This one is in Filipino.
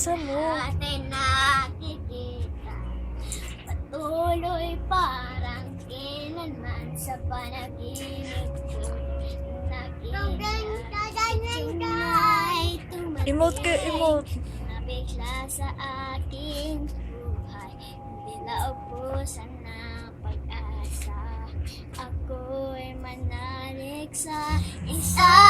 Bilisan mo. Atin nakikita, patuloy parang kailanman sa panaginip ko. Emote ka, emote. Nabigla sa aking buhay, hindi naubusan ng pag-asa. Ako'y manalig sa isa